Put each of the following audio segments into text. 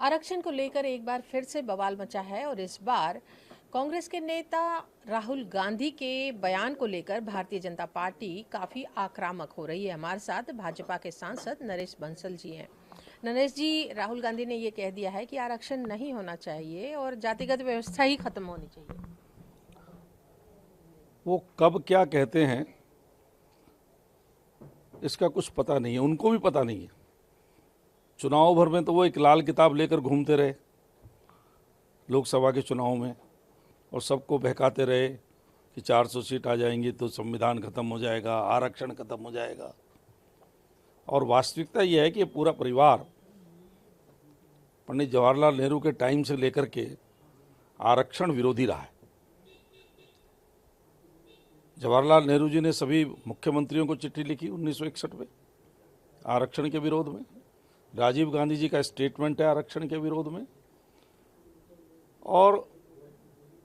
आरक्षण को लेकर एक बार फिर से बवाल मचा है और इस बार कांग्रेस के नेता राहुल गांधी के बयान को लेकर भारतीय जनता पार्टी काफी आक्रामक हो रही है। हमारे साथ भाजपा के सांसद नरेश बंसल जी हैं। नरेश जी, राहुल गांधी ने ये कह दिया है कि आरक्षण नहीं होना चाहिए और जातिगत व्यवस्था ही खत्म होनी चाहिए। वो कब क्या कहते हैं इसका कुछ पता नहीं है, उनको भी पता नहीं है। चुनाव भर में तो वो एक लाल किताब लेकर घूमते रहे लोकसभा के चुनाव में और सबको बहकाते रहे कि 400 सीट आ जाएंगी तो संविधान खत्म हो जाएगा, आरक्षण खत्म हो जाएगा। और वास्तविकता यह है कि ये पूरा परिवार पंडित जवाहरलाल नेहरू के टाइम से लेकर के आरक्षण विरोधी रहा है। जवाहरलाल नेहरू जी ने सभी मुख्यमंत्रियों को चिट्ठी लिखी 1961 में आरक्षण के विरोध में। राजीव गांधी जी का स्टेटमेंट है आरक्षण के विरोध में, और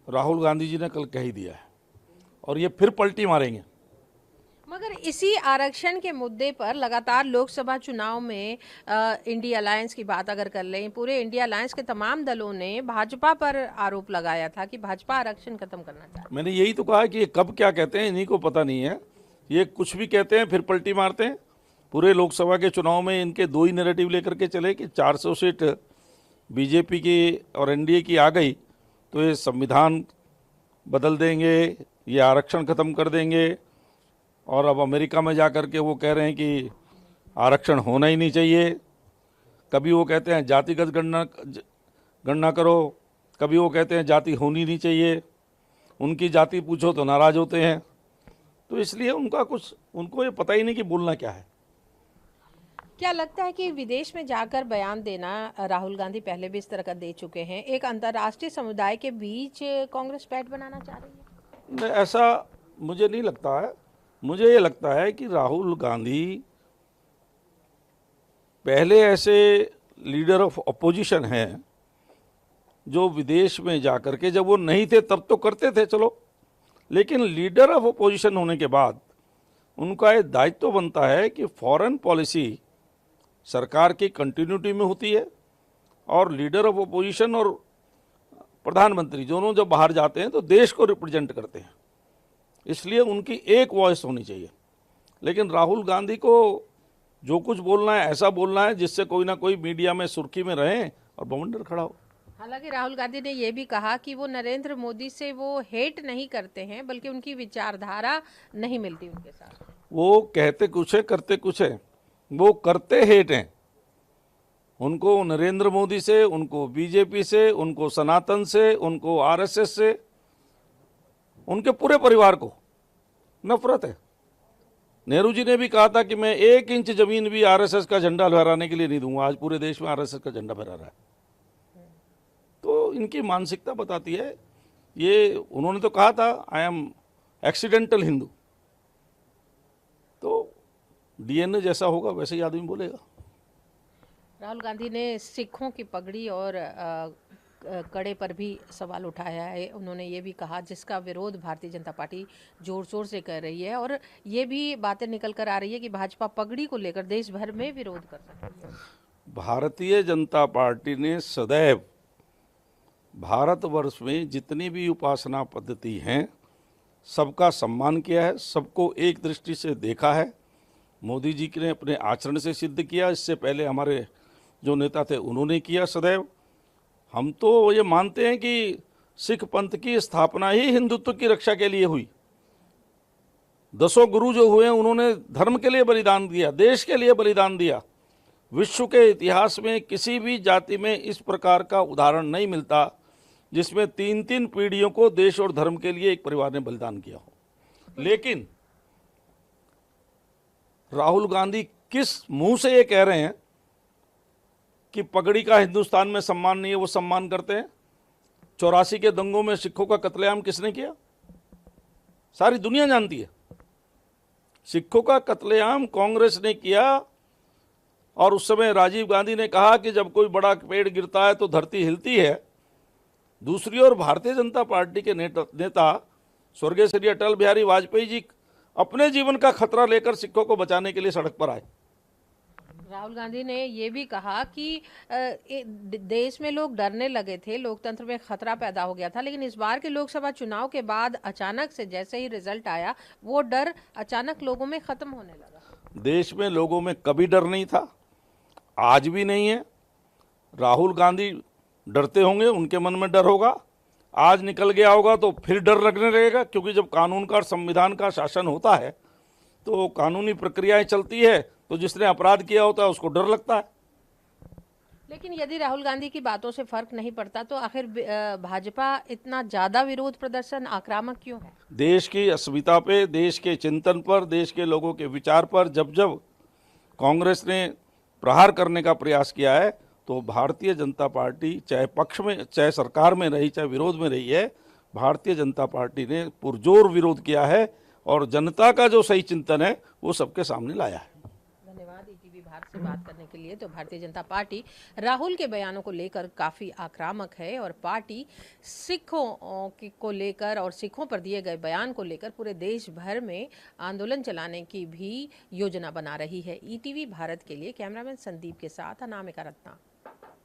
राहुल गांधी जी ने कल कह ही दिया है और ये फिर पलटी मारेंगे। मगर इसी आरक्षण के मुद्दे पर लगातार लोकसभा चुनाव में इंडिया अलायंस की बात अगर कर लें, पूरे इंडिया अलायंस के तमाम दलों ने भाजपा पर आरोप लगाया था कि भाजपा आरक्षण खत्म करना चाहती है। मैंने यही तो कहा कि ये कब क्या कहते हैं इन्हीं को पता नहीं है। ये कुछ भी कहते हैं फिर पलटी मारते हैं। पूरे लोकसभा के चुनाव में इनके दो ही नैरेटिव लेकर के चले कि 400 सीट बीजेपी की और एनडीए की आ गई तो ये संविधान बदल देंगे, ये आरक्षण खत्म कर देंगे। और अब अमेरिका में जा कर के वो कह रहे हैं कि आरक्षण होना ही नहीं चाहिए। कभी वो कहते हैं जातिगत गणना करो, कभी वो कहते हैं जाति होनी नहीं चाहिए। उनकी जाति पूछो तो नाराज होते हैं। तो इसलिए उनको ये पता ही नहीं कि बोलना क्या है। क्या लगता है कि विदेश में जाकर बयान देना, राहुल गांधी पहले भी इस तरह का दे चुके हैं, एक अंतर्राष्ट्रीय समुदाय के बीच कांग्रेस पैठ बनाना चाह रही है? नहीं, ऐसा मुझे नहीं लगता है। मुझे ये लगता है कि राहुल गांधी पहले ऐसे लीडर ऑफ अपोजिशन हैं जो विदेश में जाकर के, जब वो नहीं थे तब तो करते थे चलो, लेकिन लीडर ऑफ अपोजिशन होने के बाद उनका ये दायित्व बनता है कि फॉरेन पॉलिसी सरकार की कंटिन्यूटी में होती है और लीडर ऑफ अपोजिशन और प्रधानमंत्री दोनों जब बाहर जाते हैं तो देश को रिप्रेजेंट करते हैं, इसलिए उनकी एक वॉइस होनी चाहिए। लेकिन राहुल गांधी को जो कुछ बोलना है ऐसा बोलना है जिससे कोई ना कोई मीडिया में सुर्खी में रहे और बवंडर खड़ा हो। हालांकि राहुल गांधी ने यह भी कहा कि वो नरेंद्र मोदी से वो हेट नहीं करते हैं, बल्कि उनकी विचारधारा नहीं मिलती उनके साथ। वो कहते कुछ है करते कुछ है। वो करते हेट हैं। उनको नरेंद्र मोदी से, उनको बीजेपी से, उनको सनातन से, उनको आरएसएस से, उनके पूरे परिवार को नफरत है। नेहरू जी ने भी कहा था कि मैं 1 इंच जमीन भी आरएसएस का झंडा लहराने के लिए नहीं दूंगा। आज पूरे देश में आरएसएस का झंडा फहरा रहा है। तो इनकी मानसिकता बताती है। ये उन्होंने तो कहा था आई एम एक्सीडेंटल हिंदू। तो डीएनए जैसा होगा वैसे ही आदमी बोलेगा। राहुल गांधी ने सिखों की पगड़ी और कड़े पर भी सवाल उठाया है। उन्होंने ये भी कहा, जिसका विरोध भारतीय जनता पार्टी जोर शोर से कर रही है, और ये भी बातें निकल कर आ रही है कि भाजपा पगड़ी को लेकर देश भर में विरोध कर सकती है। भारतीय जनता पार्टी ने सदैव भारतवर्ष में जितनी भी उपासना पद्धति हैं सबका सम्मान किया है, सबको एक दृष्टि से देखा है। मोदी जी ने अपने आचरण से सिद्ध किया, इससे पहले हमारे जो नेता थे उन्होंने किया सदैव। हम तो ये मानते हैं कि सिख पंथ की स्थापना ही हिंदुत्व की रक्षा के लिए हुई। 10 गुरु जो हुए उन्होंने धर्म के लिए बलिदान दिया, देश के लिए बलिदान दिया। विश्व के इतिहास में किसी भी जाति में इस प्रकार का उदाहरण नहीं मिलता जिसमें 3-3 पीढ़ियों को देश और धर्म के लिए एक परिवार ने बलिदान किया हो। लेकिन राहुल गांधी किस मुंह से ये कह रहे हैं कि पगड़ी का हिंदुस्तान में सम्मान नहीं है? वो सम्मान करते हैं। 84 के दंगों में सिखों का कत्लेआम किसने किया? सारी दुनिया जानती है। सिखों का कत्लेआम कांग्रेस ने किया, और उस समय राजीव गांधी ने कहा कि जब कोई बड़ा पेड़ गिरता है तो धरती हिलती है। दूसरी ओर भारतीय जनता पार्टी के नेता स्वर्गीय श्री अटल बिहारी वाजपेयी जी अपने जीवन का खतरा लेकर सिखों को बचाने के लिए सड़क पर आए। राहुल गांधी ने ये भी कहा कि देश में लोग डरने लगे थे, लोकतंत्र में खतरा पैदा हो गया था, लेकिन इस बार के लोकसभा चुनाव के बाद अचानक से जैसे ही रिजल्ट आया वो डर अचानक लोगों में खत्म होने लगा। देश में लोगों में कभी डर नहीं था, आज भी नहीं है। राहुल गांधी डरते होंगे, उनके मन में डर होगा, आज निकल गया होगा तो फिर डर लगने लगेगा, क्योंकि जब कानून का और संविधान का शासन होता है तो कानूनी प्रक्रियाएं चलती है, तो जिसने अपराध किया होता है उसको डर लगता है। लेकिन यदि राहुल गांधी की बातों से फर्क नहीं पड़ता तो आखिर भाजपा इतना ज्यादा विरोध प्रदर्शन आक्रामक क्यों है? देश की अस्मिता पे, देश के चिंतन पर, देश के लोगों के विचार पर जब जब कांग्रेस ने प्रहार करने का प्रयास किया है तो भारतीय जनता पार्टी चाहे पक्ष में, चाहे सरकार में रही, चाहे विरोध में रही है, भारतीय जनता पार्टी ने पुरजोर विरोध किया है और जनता का जो सही चिंतन है वो सबके सामने लाया है। धन्यवाद ईटीवी भारत से बात करने के लिए। तो भारतीय जनता पार्टी राहुल के बयानों को लेकर काफी आक्रामक है और पार्टी सिखों को लेकर और सिखों पर दिए गए बयान को लेकर पूरे देश भर में आंदोलन चलाने की भी योजना बना रही है। ईटीवी भारत के लिए कैमरामैन संदीप के साथ अनामिका रत्ना।